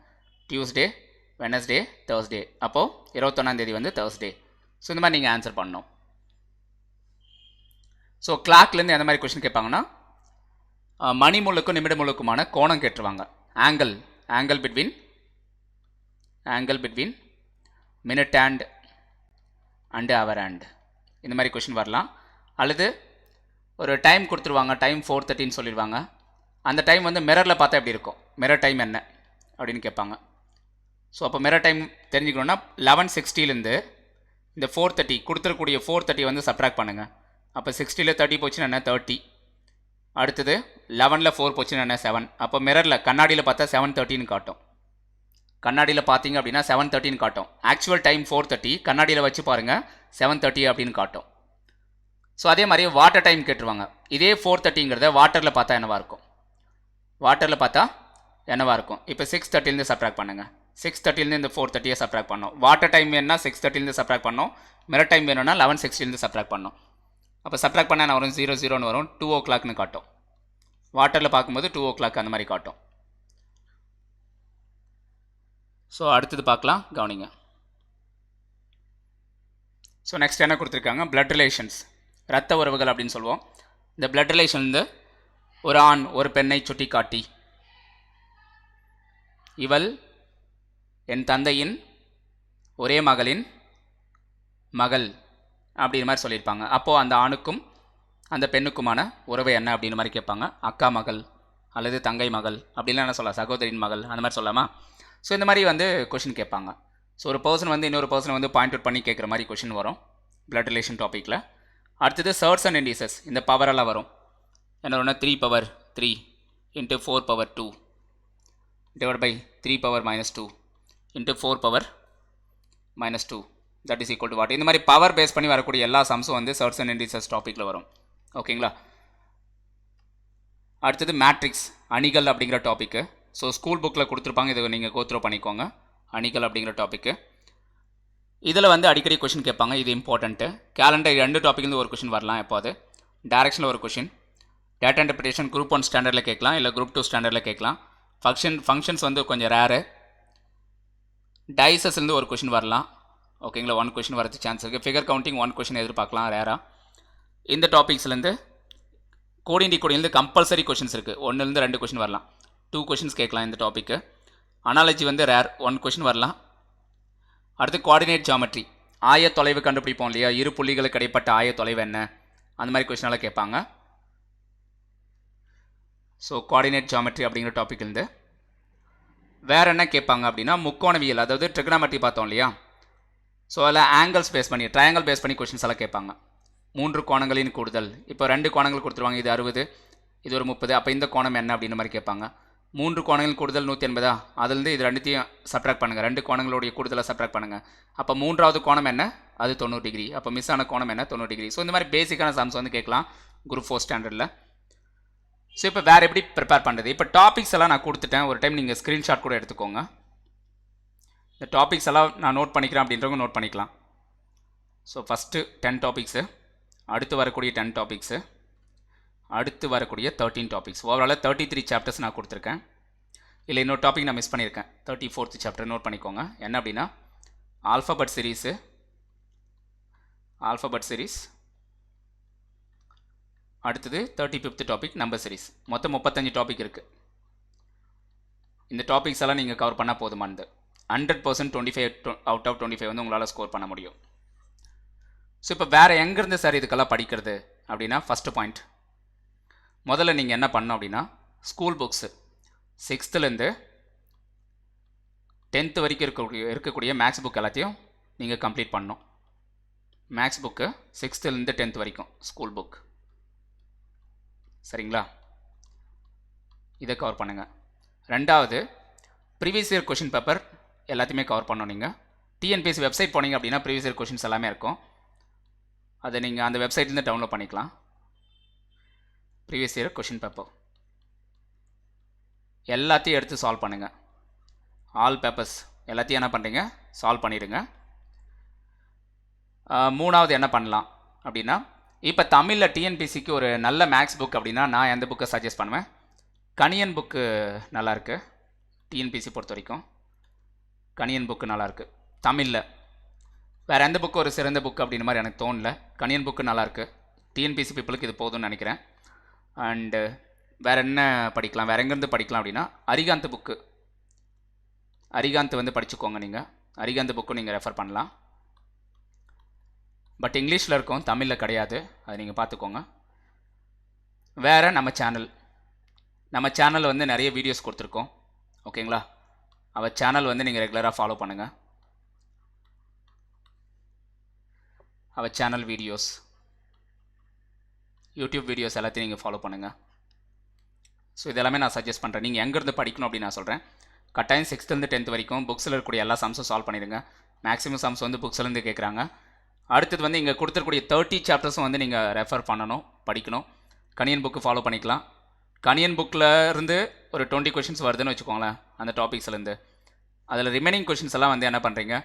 Tuesday, Wednesday, Thursday. அப்போது 21ஆம் வந்து தேர்ஸ்டே. ஸோ இந்த மாதிரி நீங்கள் ஆன்சர் பண்ணணும். ஸோ கிளாக்லேருந்து எந்த மாதிரி கொஷின் கேட்பாங்கன்னா மணி முள்ளுக்கும் நிமிட முள்ளுக்குமான கோணம் கேட்டுருவாங்க. Angle between minute and hour hand, இந்த மாதிரி கொஷின் வரலாம். அல்லது ஒரு டைம் கொடுத்துருவாங்க, டைம் 4:30 சொல்லிடுவாங்க. அந்த டைம் வந்து மிரரில் பார்த்தா எப்படி இருக்கும், மிரர் டைம் என்ன அப்படின்னு கேட்பாங்க. ஸோ அப்போ மிரர் டைம் தெரிஞ்சுக்கணுன்னா 11:60 இந்த 4:30 கொடுத்துருக்கூடிய 4:30 வந்து சப்ட்ராக்ட் பண்ணுங்கள். அப்போ 60ல் 30 போச்சுன்னா என்ன? 30. அடுத்தது 11ல் 4 போச்சுன்னா என்ன? 7. அப்போ மிரரில் கண்ணாடியில் பார்த்தா 7:30 காட்டும். கண்ணாடியில் பார்த்தீங்க அப்படின்னா 7:30 காட்டும். ஆக்சுவல் டைம் 4:30, கண்ணாடியில் வச்சு பாருங்கள் 7:30 அப்படின்னு காட்டும். ஸோ அதே மாதிரி வாட்டர் டைம் கேட்டுருவாங்க. இதே 4:30ங்கிறத வாட்டரில் பார்த்தா என்னவாக இருக்கும்? வாட்டரில் பார்த்தா என்னவாக இருக்கும்? இப்போ 6:30 சப்ட்ராக்ட் பண்ணுங்கள். 6:30 இந்த 4:30 சப்ட்ராக்ட் பண்ணோம். வாட்டர் டைம் வேணும்னா 6:30 சப்ட்ராக்ட் பண்ணோம். மிரர் டைம் வேணும்னா 11:60 சப்ட்ராக்ட் பண்ணோம். அப்போ சப்ட்ராக்ட் பண்ணால் என்ன வரும்? 00 வரும். 2 o'clock காட்டும். வாட்டரில் பார்க்கும்போது 2 o'clock அந்த மாதிரி காட்டும். ஸோ அடுத்தது பார்க்கலாம், கவனிங்க. ஸோ நெக்ஸ்ட் என்ன கொடுத்துருக்காங்க? பிளட் ரிலேஷன்ஸ், இரத்த உறவுகள் அப்படின்னு சொல்லுவோம். இந்த பிளட் ரிலேஷன்லேருந்து ஒரு ஆண் ஒரு பெண்ணை சுட்டி காட்டி, இவள் என் தந்தையின் ஒரே மகளின் மகள் அப்படின்ற மாதிரி சொல்லியிருப்பாங்க. அப்போது அந்த ஆணுக்கும் அந்த பெண்ணுக்குமான உறவு என்ன அப்படின்னு மாதிரி கேட்பாங்க. அக்கா மகள் அல்லது தங்கை மகள் அப்படின்லாம் என்ன சொல்லலாம்? சகோதரின் மகள் அந்த மாதிரி சொல்லலாமா? ஸோ இந்த மாதிரி வந்து கொஷின் கேட்பாங்க. ஸோ ஒரு பர்சன் வந்து இன்னொரு பர்சனை வந்து பாயிண்ட் அவுட் பண்ணி கேட்குற மாதிரி கொஷின் வரும் பிளட் ரிலேஷன் டாப்பிக்கில். அடுத்தது சர்ட்ஸ் அண்ட் இண்டிசஸ், இந்த பவரெல்லாம் வரும். என்ன ஒன்று? 3/3 × 4/2 divided by 3/-2 × 4/-2 that is equal to what? இந்த மாதிரி பவர் பேஸ் பண்ணி வரக்கூடிய எல்லா சம்ஸும் வந்து சர்ட்ஸ் அண்ட் இண்டிசஸ் டாப்பிக்கில் வரும். ஓகேங்களா? அடுத்தது மேட்ரிக்ஸ், அணிகள் அப்படிங்கிற டாப்பிக்கு. ஸோ ஸ்கூல் புக்கில் கொடுத்துருப்பாங்க, இதை நீங்கள் கோத்ரோ பண்ணிக்கோங்க. அணிகள் அப்படிங்கிற டாப்பிக்கு. இதில் வந்து அடிக்கடி கொஷின் கேட்பாங்க, இது இம்பார்ட்டண்ட்டு. கேலண்டர் 2 டாப்பிக்லேருந்து ஒரு கொஷின் வரலாம். எப்போது டைரக்ஷனில் ஒரு கொஷின், டேட்டா இன்டர்பிரேஷன் குரூப் 1 ஸ்டாண்டர்டில் கேட்கலாம், இல்லை குரூப் 2 ஸ்டாண்டர்டில் கேட்கலாம். ஃபங்க்ஷன்ஸ் வந்து கொஞ்சம் ரேரு. டைசஸ்லேருந்து ஒரு கொஷின் வரலாம். ஓகேங்களா? 1 கொஷின் வரது சான்ஸ் இருக்குது. ஃபிகர் கவுண்டிங் 1 கொஷின் எதிர்பார்க்கலாம் ரேராக. இந்த டாபிக்ஸ்லேருந்து கோடிங் டிகோடிங்லேருந்து கம்பல்சரி கொஷின்ஸ் இருக்குது. 1லேருந்து 2 கொஷின் வரலாம். 2 கொஷின்ஸ் கேட்கலாம் இந்த டாப்பிக்கு. அனாலஜி வந்து ரேர், 1 கொஷின் வரலாம். அடுத்து கோஆர்டினேட் ஜாமெட்ரி, ஆய தொலைவு கண்டுபிடிப்போம் இல்லையா? இரு புள்ளிகளுக்கு இடைப்பட்ட ஆய தொலைவு என்ன, அந்த மாதிரி கொஷினெல்லாம் கேட்பாங்க. ஸோ கோஆர்டினேட் ஜாமெட்ரி அப்படிங்கிற டாப்பிக்லேருந்து வேறு என்ன கேட்பாங்க அப்படின்னா முக்கோணவியல், அதாவது ட்ரிகனாமெட்ரி பார்த்தோம் இல்லையா? ஸோ அதில் ஆங்கிள்ஸ் பேஸ் பண்ணி, ட்ரையாங்கிள் பேஸ் பண்ணி கொஷின்ஸ் எல்லாம் கேட்பாங்க. 3 கோணங்களின் கூடுதல், இப்போ 2 கோணங்கள் கொடுத்துருவாங்க, இது 60, இது ஒரு 30, அப்போ இந்த கோணம் என்ன அப்படின்ற மாதிரி கேட்பாங்க. 3 கோணங்களின் கூடுதல் 180, அதுலேருந்து இது ரெண்டுத்தையும் சப்ட்ராக்ட் பண்ணுங்கள். 2 கோணங்களுடைய கூடுதலை சப்ட்ராக்ட் பண்ணுங்கள். அப்போ 3வது கோணம் என்ன? அது 90 டிகிரி. அப்போ மிஸ் ஆன கோணம் என்ன? 90 டிகிரி. ஸோ இந்த மாதிரி பேசிக்கான சம்ஸ் வந்து கேட்கலாம் குரூப் 4 ஸ்டாண்டர்டில். ஸோ இப்போ வேறு எப்படி ப்ரிப்பேர் பண்ணுறது? இப்போ டாபிக்ஸ் எல்லாம் நான் கொடுத்துட்டேன். ஒரு டைம் நீங்கள் ஸ்க்ரீன்ஷாட் கூட எடுத்துக்கோங்க. இந்த டாபிக்ஸ் எல்லாம் நான் நோட் பண்ணிக்கிறேன் அப்படின்றவங்க நோட் பண்ணிக்கலாம். ஸோ ஃபஸ்ட்டு 10 டாபிக்ஸு, அடுத்து வரக்கூடிய 10 டாபிக்ஸு, அடுத்து வரக்கூடிய 13 டாபிக்ஸ். ஓவராலாக 33 சாப்டர்ஸ் நான் கொடுத்துருக்கேன். இல்லை இன்னொரு டாபிக் நான் மிஸ் பண்ணியிருக்கேன். 34th சாப்டர் நோட் பண்ணிக்கோங்க. என்ன அப்படின்னா ஆல்ஃபபெட் சீரீஸ், அடுத்தது 35th டாபிக் நம்பர் சீரீஸ். மொத்தம் 35 டாபிக் இருக்குது. இந்த டாபிக்ஸ் எல்லாம் நீங்கள் கவர் பண்ணால் போதுமானது. 100% 25 அவுட் ஆஃப் 25 வந்து உங்களால் ஸ்கோர் பண்ண முடியும். ஸோ இப்போ வேறு எங்கேருந்து சார் இதுக்கெல்லாம் படிக்கிறது அப்படின்னா, ஃபஸ்ட்டு பாயிண்ட், முதல்ல நீங்கள் என்ன பண்ணணும் அப்படின்னா school books 6th to 10th வரைக்கும் இருக்கக்கூடிய மேக்ஸ் புக் எல்லாத்தையும் நீங்கள் கம்ப்ளீட் பண்ணணும். Maths book 6th to 10th வரைக்கும் ஸ்கூல் புக். சரிங்களா? இதை கவர் பண்ணுங்கள். ரெண்டாவது, ப்ரீவியஸ் இயர் கொஷின் பேப்பர் எல்லாத்தையுமே கவர் பண்ணணும். நீங்கள் டிஎன்பிஎஸ்சி வெப்சைட் போனீங்க அப்படின்னா ப்ரீவியஸ் இயர் கொஷின்ஸ் எல்லாமே இருக்கும். அதை நீங்கள் அந்த வெப்சைட்லேருந்து டவுன்லோட் பண்ணிக்கலாம். ப்ரீவியஸ் இயர் கொஷின் பேப்பர் எல்லாத்தையும் எடுத்து சால்வ் பண்ணுங்கள். ஆல் பேப்பர்ஸ் எல்லாத்தையும் என்ன பண்ணுறீங்க, சால்வ் பண்ணிவிடுங்க. மூணாவது என்ன பண்ணலாம் அப்படின்னா, இப்போ தமிழில் டிஎன்பிசிக்கு ஒரு நல்ல மேக்ஸ் புக் அப்படின்னா நான் எந்த புக்கை சஜஸ்ட் பண்ணுவேன்? கணியன் புக்கு நல்லாயிருக்கு. டிஎன்பிசி பொறுத்த வரைக்கும் கணியன் புக்கு நல்லாயிருக்கு. தமிழில் வேறு எந்த புக்கு ஒரு சிறந்த புக்கு அப்படின்னு மாதிரி எனக்கு தோணல. கணியன் புக்கு நல்லாயிருக்கு. டிஎன்பிசி பீப்புளுக்கு இது போதும்னு நினைக்கிறேன். அண்டு வேறு என்ன படிக்கலாம், வேறு எங்கேருந்து படிக்கலாம் அப்படின்னா அரிகாந்த் புக்கு, அரிகாந்த் வந்து படிச்சுக்கோங்க. நீங்கள் அரிகாந்த் புக்கும் நீங்கள் ரெஃபர் பண்ணலாம். பட் இங்கிலீஷில் இருக்கும், தமிழில் கிடையாது. அதை நீங்கள் பார்த்துக்கோங்க. வேறு நம்ம சேனல் வந்து நிறைய வீடியோஸ் கொடுத்துருக்கோம். ஓகேங்களா? அவர் சேனல் வந்து நீங்கள் ரெகுலராக ஃபாலோ பண்ணுங்கள். அவர் சேனல் வீடியோஸ், யூடியூப் வீடியோஸ் எல்லாத்தையும் நீங்கள் ஃபாலோ பண்ணுங்கள். ஸோ இதெல்லாமே நான் சஜஸ்ட் பண்ணுறேன். நீங்கள் எங்கேருந்து படிக்கணும் அப்படின்னு நான் சொல்கிறேன். கட்டாயம் 6th to 10th வரைக்கும் புக்ஸில் இருக்கக்கூடிய எல்லா சம்ஸும் சால்வ் பண்ணிடுங்க. மேக்ஸிமம் சம்ஸ் வந்து புக்ஸ்லேருந்து கேட்குறாங்க. அடுத்தது வந்து இங்கே கொடுத்துருக்கூடிய 30 சாப்டர்ஸும் வந்து நீங்கள் ரெஃபர் பண்ணணும், படிக்கணும். கணியன் புக்கு ஃபாலோ பண்ணிக்கலாம். கணியன் புக்கில் இருந்து ஒரு 20 கொஷின்ஸ் வருதுன்னு வச்சுக்கோங்களேன், அந்த டாபிக்ஸ்லேருந்து. அதில் ரிமைனிங் கொஷின்ஸ் எல்லாம் வந்து என்ன பண்ணுறீங்க,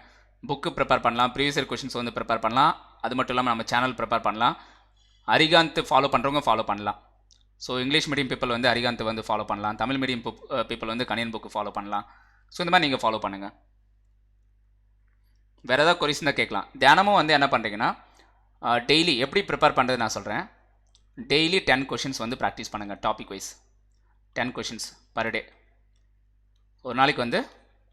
புக்கு ப்ரிப்பேர் பண்ணலாம், ப்ரீவியஸ் இயர் கொஷின்ஸ் வந்து ப்ரிப்பேர் பண்ணலாம். அது மட்டும் இல்லாமல் நம்ம சேனல் ப்ரிப்பேர் பண்ணலாம். அரிகாந்த் ஃபாலோ பண்ணுறவங்க ஃபாலோ பண்ணலாம். ஸோ இங்கிலீஷ் மீடியம் பீப்புள் வந்து அரிகாந்த் வந்து ஃபாலோ பண்ணலாம். தமிழ் மீடியம் பீப்புள் வந்து கணியன் புக்கு ஃபாலோ பண்ணலாம். ஸோ இந்த மாதிரி நீங்கள் ஃபாலோ பண்ணுங்கள். வேறு ஏதாவது கொரிஸ் தான் கேட்கலாம். தினமும் வந்து என்ன பண்ணுறீங்கன்னா டெய்லி எப்படி ப்ரிப்பேர் பண்ணுறது நான் சொல்கிறேன். டெய்லி 10 கொஷின்ஸ் வந்து ப்ராக்டிஸ் பண்ணுங்கள். Topic wise 10 questions per day. ஒரு நாளைக்கு வந்து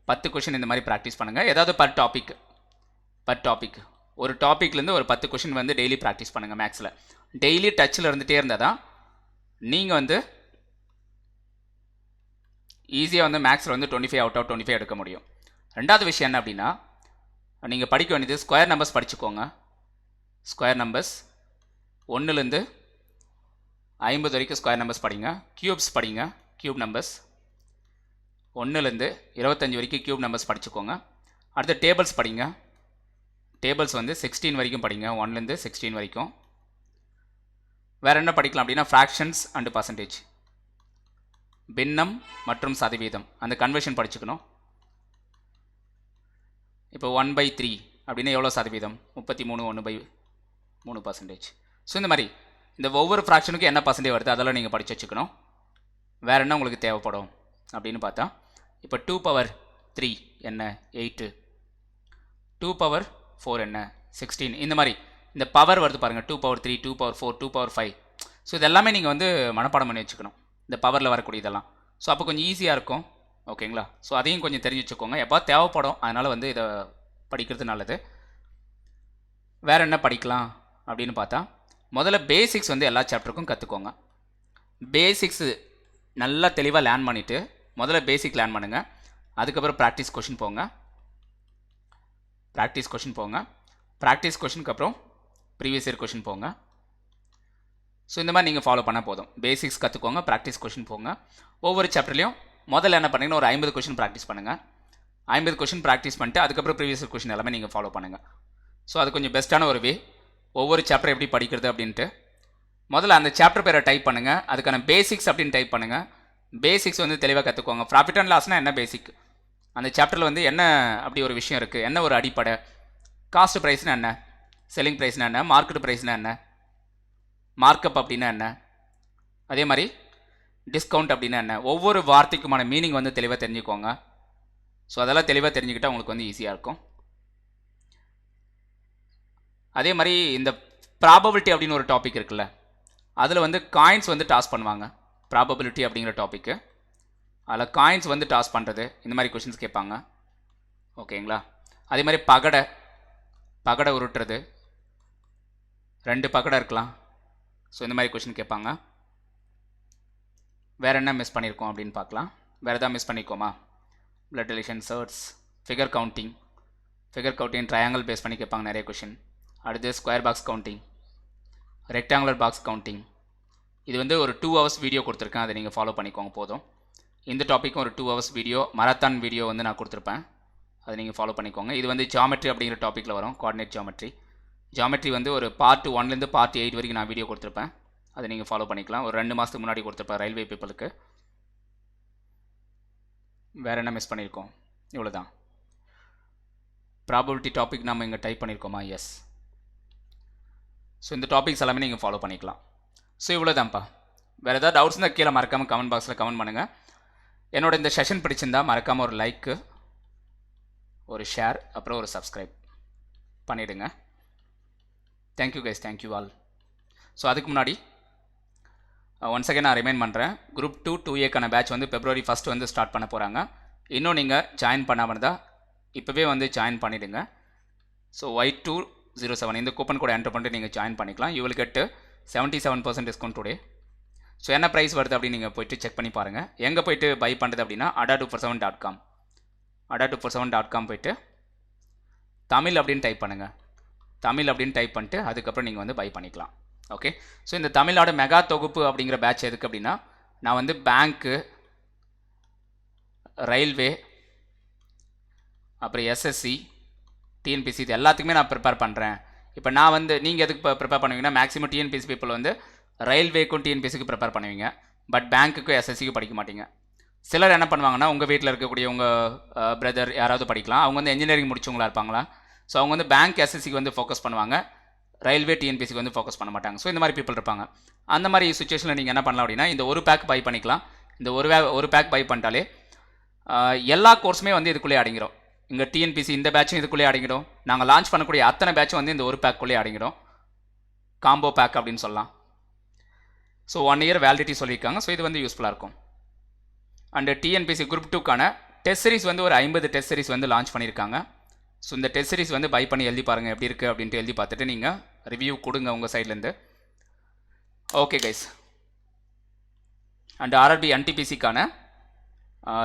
10 கொஷின் இந்த மாதிரி ப்ராக்டிஸ் பண்ணுங்கள். ஏதாவது பர் டாபிக் ஒரு டாப்பிக்லேருந்து ஒரு 10 கொஷின் வந்து டெய்லி ப்ராக்டிஸ் பண்ணுங்கள். மேக்ஸில் டெய்லி டச்சில் இருந்துகிட்டே இருந்தால் தான் நீங்கள் வந்து ஈஸியாக வந்து மேக்ஸில் வந்து 25 அவுட் ஆஃப் 25 எடுக்க முடியும். ரெண்டாவது விஷயம் என்ன அப்படின்னா, நீங்கள் படிக்க வேண்டியது ஸ்கொயர் நம்பர்ஸ் படிச்சுக்கோங்க. ஸ்கொயர் நம்பர்ஸ் 1லேருந்து 50 வரைக்கும் ஸ்கொயர் நம்பர்ஸ் படிங்க. க்யூப்ஸ் படிங்க. க்யூப் நம்பர்ஸ் 1லேருந்து 25 வரைக்கும் க்யூப் நம்பர்ஸ் படிச்சுக்கோங்க. அடுத்து டேபிள்ஸ் படிங்க. டேபிள்ஸ் வந்து 16 வரைக்கும் படிங்க. 1லேருந்து 16 வரைக்கும். வேறு என்ன படிக்கலாம் அப்படின்னா ஃப்ராக்ஷன்ஸ் அண்டு பர்சன்டேஜ், பின்னம் மற்றும் சதவீதம், அந்த கன்வர்ஷன் படிச்சுக்கணும். இப்போ 1/3 அப்படின்னா எவ்வளோ சதவீதம்? 33 1/3%. ஸோ இந்த மாதிரி இந்த ஒவ்வொரு ஃப்ராக்ஷனுக்கும் என்ன பர்சன்டேஜ் வருது அதெல்லாம் நீங்கள் படித்து வச்சுக்கணும். வேறு என்ன உங்களுக்கு தேவைப்படும் அப்படின்னு பார்த்தா, இப்போ 2/3 என்ன 8, 2/4 என்ன 16, இந்த மாதிரி இந்த பவர் வருது பாருங்கள். 2/3, 2/4, 2/5. ஸோ இதெல்லாமே நீங்கள் வந்து மனப்பாடம் பண்ணி வச்சுக்கணும், இந்த பவரில் வரக்கூடிய இதெல்லாம். ஸோ அப்போ கொஞ்சம் ஈஸியாக இருக்கும். ஓகேங்களா? ஸோ அதையும் கொஞ்சம் தெரிஞ்சு வச்சுக்கோங்க. எப்போ தேவைப்படும், அதனால் வந்து இதை படிக்கிறது நல்லது. வேறு என்ன படிக்கலாம் அப்படின்னு பார்த்தா, முதல்ல பேசிக்ஸ் வந்து எல்லா சாப்டருக்கும் கற்றுக்கோங்க. பேசிக்ஸு நல்லா தெளிவாக லேர்ன் பண்ணிவிட்டு முதல்ல பேசிக் லேர்ன் பண்ணுங்கள். அதுக்கப்புறம் ப்ராக்டிஸ் கொஷின் போங்க. ப்ராக்டிஸ் கொஷினுக்கு அப்புறம் ப்ரீவியஸ் இயர் கொஷின் போங்க. ஸோ இந்த மாதிரி நீங்கள் ஃபாலோ பண்ணால் போதும். பேசிக்ஸ் கற்றுக்கோங்க, ப்ராக்டிஸ் கொஷின் போங்க. ஒவ்வொரு சாப்டர்லையும் முதல்ல என்ன பண்ணுங்கன்னா ஒரு 50 கொஷின் ப்ராக்டிஸ் பண்ணுங்கள். 50 கொஷின் ப்ராக்டிஸ் பண்ணிட்டு அதுக்கப்புறம் ப்ரீவியஸ் இயர் கொஷின் எல்லாமே நீங்கள் ஃபாலோ பண்ணுங்கள். ஸோ அது கொஞ்சம் பெஸ்ட்டான ஒரு வே. ஒவ்வொரு சாப்டர் எப்படி படிக்கிறது அப்படின்ட்டு முதல்ல அந்த சாப்டர் பேரை டைப் பண்ணுங்கள், அதுக்கான பேசிக்ஸ் அப்படின்னு டைப் பண்ணுங்கள். பேசிக்ஸ் வந்து தெளிவாக கற்றுக்கோங்க. ப்ராஃபிட் அண்ட் லாஸ்னால் என்ன பேசிக், அந்த சாப்டரில் வந்து என்ன அப்படி ஒரு விஷயம் இருக்குது, என்ன ஒரு அடிப்படை, காஸ்ட் ப்ரைஸ்னா என்ன, செல்லிங் ப்ரைஸ்னா என்ன, மார்க்கெட் ப்ரைஸ்னா என்ன, மார்க்கப் அப்படின்னா என்ன, அதே மாதிரி டிஸ்கவுண்ட் அப்படின்னா என்ன, ஒவ்வொரு வார்த்தைக்குமான மீனிங் வந்து தெளிவாக தெரிஞ்சுக்கோங்க. ஸோ அதெல்லாம் தெளிவாக தெரிஞ்சுக்கிட்டால் உங்களுக்கு வந்து ஈஸியாக இருக்கும். அதே மாதிரி இந்த ப்ராபபிலிட்டி அப்படின்னு ஒரு டாபிக் இருக்குல்ல, அதில் வந்து காயின்ஸ் வந்து டாஸ் பண்ணுவாங்க. ப்ராபபிலிட்டி அப்படிங்கிற டாப்பிக்கு, அதில் காயின்ஸ் வந்து டாஸ் பண்ணுறது, இந்த மாதிரி கொஷின்ஸ் கேட்பாங்க. ஓகேங்களா? அதே மாதிரி பகடை உருட்டுறது, 2 பகடை இருக்கலாம். ஸோ இந்த மாதிரி கொஷின் கேட்பாங்க. வேறு என்ன மிஸ் பண்ணியிருக்கோம் அப்படின்னு பார்க்கலாம். வேறு எதாவது மிஸ் பண்ணிக்கோமா? பிளட் ரிலேஷன், சர்ட்ஸ், ஃபிகர் கவுண்டிங் ட்ரையாங்கிள் பேஸ் பண்ணி கேட்பாங்க நிறைய கொஷின். அடுத்து square box counting, rectangular box counting. இது வந்து ஒரு 2 hours வீடியோ கொடுத்துருக்கேன், அதை நீங்கள் ஃபாலோ பண்ணிக்கோங்க போதும். இந்த டாப்பிக்கும் ஒரு 2 hours வீடியோ, மராத்தான் வீடியோ வந்து நான் கொடுத்துருப்பேன், அதை நீங்கள் ஃபாலோ பண்ணிக்கோங்க. இது வந்து ஜாமெட்ரி அப்படிங்கிற டாப்பிக்கில் வரும், கோஆர்டினேட் ஜாமெட்ரி வந்து ஒரு பார்ட் 1லேருந்து பார்ட் 8 வரைக்கும் நான் வீடியோ கொடுத்துருப்பேன், அதை நீங்கள் ஃபாலோ பண்ணிக்கலாம். ஒரு 2 மாதத்துக்கு முன்னாடி கொடுத்துருப்பேன் ரயில்வே பீப்புளுக்கு. வேறு என்ன மிஸ் பண்ணியிருக்கோம்? இவ்வளோ தான். ப்ராபபிலிட்டி டாபிக் நம்ம இங்கே டைப் பண்ணியிருக்கோமா? எஸ். ஸோ இந்த டாபிக்ஸ் எல்லாமே நீங்கள் ஃபாலோ பண்ணிக்கலாம். ஸோ இவ்வளோ தான்ப்பா. வேறு ஏதாவது டவுட்ஸ் இருந்தால் கீழே மறக்காமல் கமெண்ட் பாக்ஸில் கமெண்ட் பண்ணுங்கள். என்னோட இந்த செஷன் பிடிச்சிருந்தா மறக்காமல் ஒரு லைக்கு, ஒரு ஷேர், அப்புறம் ஒரு சப்ஸ்கிரைப் பண்ணிவிடுங்க. Thank you guys, thank you all. So அதுக்கு முன்னாடி ஒன்ஸ் அகைன் நான் ரிமைண்ட் பண்ணுறேன், குரூப் 2 2A பேட்ச் வந்து February 1 வந்து ஸ்டார்ட் பண்ண போகிறாங்க. இன்னும் நீங்கள் ஜாயின் பண்ணாமல் இருந்தால் இப்போவே வந்து ஜாயின் பண்ணிவிடுங்க. ஸோ Y207 இந்த கூப்பன் கோடை என்டர் பண்ணிட்டு நீங்கள் ஜாயின் பண்ணிக்கலாம். You will get 77% discount today. So என்ன ப்ரைஸ் வருது அப்படின்னு நீங்கள் போய்ட்டு செக் பண்ணி பாருங்கள். எங்கே போய்ட்டு பை பண்ணுறது அப்படின்னா ada247.com, ada247.com போய்ட்டு தமிழ் அப்படின்னு டைப் பண்ணுங்கள். தமிழ் அப்படின்னு டைப் பண்ணிட்டு அதுக்கப்புறம் நீங்கள் வந்து பை பண்ணிக்கலாம். ஓகே. ஸோ இந்த தமிழ்நாடு மெகா தொகுப்பு அப்படிங்கிற பேட்ச் எதுக்கு அப்படின்னா, நான் வந்து பேங்க்கு, ரயில்வே, அப்புறம் எஸ்எஸ்சி, டிஎன்பிசி இது எல்லாத்துக்குமே நான் ப்ரிப்பேர் பண்ணுறேன். இப்போ நான் வந்து நீங்கள் எதுக்கு ப்ரிப்பேர் பண்ணுவீங்கன்னா, மேக்ஸிமம் டிஎன்பிசி பீப்புள் வந்து ரயில்வேக்கும் டிஎன்பிசிக்கு ப்ரிப்பேர் பண்ணுவீங்க, பட் பேங்க்குக்கும் எஸ்எஸ்சிக்கும் படிக்க மாட்டீங்க. சிலர் என்ன பண்ணுவாங்கன்னா, உங்கள் வீட்டில் இருக்கக்கூடிய உங்கள் பிரதர் யாராவது படிக்கலாம், அவங்க வந்து இன்ஜினியரிங் முடிச்சவங்களா இருப்பாங்களா, ஸோ அவங்க வந்து பேங்க் எஸ்எஸ்சிக்கு வந்து ஃபோக்கஸ் பண்ணுவாங்க, ரயில்வே டிஎன்பிசிக்கு வந்து ஃபோக்கஸ் பண்ண மாட்டாங்க. ஸோ இந்த மாதிரி பீப்புள் இருப்பாங்க. அந்த மாதிரி சுச்சுவேஷனில் நீங்கள் என்ன பண்ணலாம் அப்படின்னா, இந்த ஒரு பேக் பை பண்ணிக்கலாம். இந்த ஒரு பேக் பை பண்ணிட்டாலே எல்லா கோர்ஸுமே வந்து இதுக்குள்ளே அடங்கிடும். இங்கே டிஎன்பிசி இந்த பேட்சும் இதுக்குள்ளே அடங்கிடும். நாங்கள் லான்ச் பண்ணக்கூடிய அத்தனை பேட்சும் வந்து இந்த ஒரு பேக்குள்ளே அடங்கிடும். காம்போ பேக் அப்படின்னு சொல்லலாம். ஸோ 1 year வேலிடிட்டி சொல்லியிருக்காங்க. ஸோ இது வந்து யூஸ்ஃபுல்லாக இருக்கும். அண்டு டிஎன்பிசி குரூப் 2க்கான டெஸ்ட் சீரிஸ் வந்து ஒரு 50 டெஸ்ட் சீரிஸ் வந்து லான்ச் பண்ணியிருக்காங்க. ஸோ இந்த டெஸ்ட் சீரிஸ் வந்து பை பண்ணி எழுதி பாருங்கள் எப்படி இருக்குது அப்படின்ட்டு எழுதி பார்த்துட்டு நீங்கள் ரிவ்யூ கொடுங்க உங்கள் சைட்லேருந்து. Okay guys. அண்ட் ஆர்ஆர்பி என்டிபிசிக்கான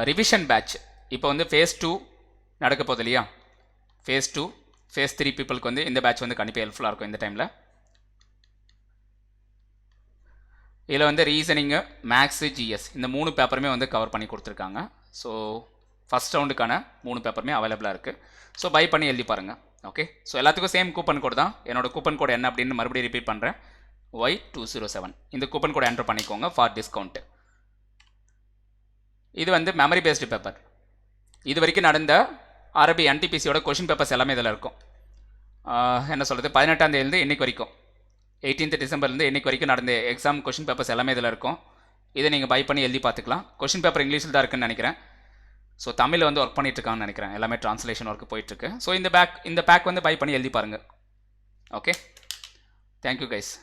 ரிவிஷன் பேட்ச் இப்போ வந்து phase 2 நடக்க போகுது இல்லையா, phase 2 phase 3 பீப்புளுக்கு வந்து இந்த பேட்ச் வந்து கண்டிப்பாக ஹெல்ப்ஃபுல்லாக இருக்கும். இந்த டைமில் இதில் வந்து ரீசனிங்கு, மேக்ஸு, ஜிஎஸ் இந்த 3 பேப்பருமே வந்து கவர் பண்ணி கொடுத்துருக்காங்க. ஸோ ஃபஸ்ட் ரவுண்டுக்கான 3 பேப்பருமே அவைலபிளாக இருக்குது. ஸோ பை பண்ணி எழுதி பாருங்கள். ஓகே. ஸோ எல்லாத்துக்கும் சேம் கூப்பன் கோடு தான். என்னோட கூப்பன் கோடு என்ன அப்படின்னு மறுபடியும் ரிப்பீட் பண்ணுறேன், Y207. இந்த கூப்பன் கோடை என்டர் பண்ணிக்கோங்க ஃபார் டிஸ்கவுண்ட். இது வந்து மெமரி பேஸ்டு பேப்பர். இது வரைக்கும் நடந்த ஆர்ஆர்பி என்டிபிசியோட கொஷின் பேப்பர்ஸ் எல்லாமே இதில் இருக்கும். என்ன சொல்கிறது, 18ஆம் தேதியிலேருந்து இன்றைக்கு வரைக்கும் 18th டிசம்பர்லேருந்து இன்றைக்கு வரைக்கும் நடந்த எக்ஸாம் கொஷின் பேப்பர்ஸ் எல்லாமே இதில் இருக்கும். இதை நீங்கள் பை பண்ணி எழுதி பார்த்துக்கலாம். கொஷின் பேப்பர் இங்கிலீஷில் தான் இருக்குன்னு நினைக்கிறேன். ஸோ தமிழில் வந்து ஒர்க் பண்ணிட்டுருக்காங்கன்னு நினைக்கிறேன். எல்லாமே ட்ரான்ஸ்லேஷன் ஒர்க் போயிட்டுருக்கு. ஸோ இந்த பேக் வந்து பை பண்ணி எழுதி பாருங்கள். ஓகே. Thank you guys.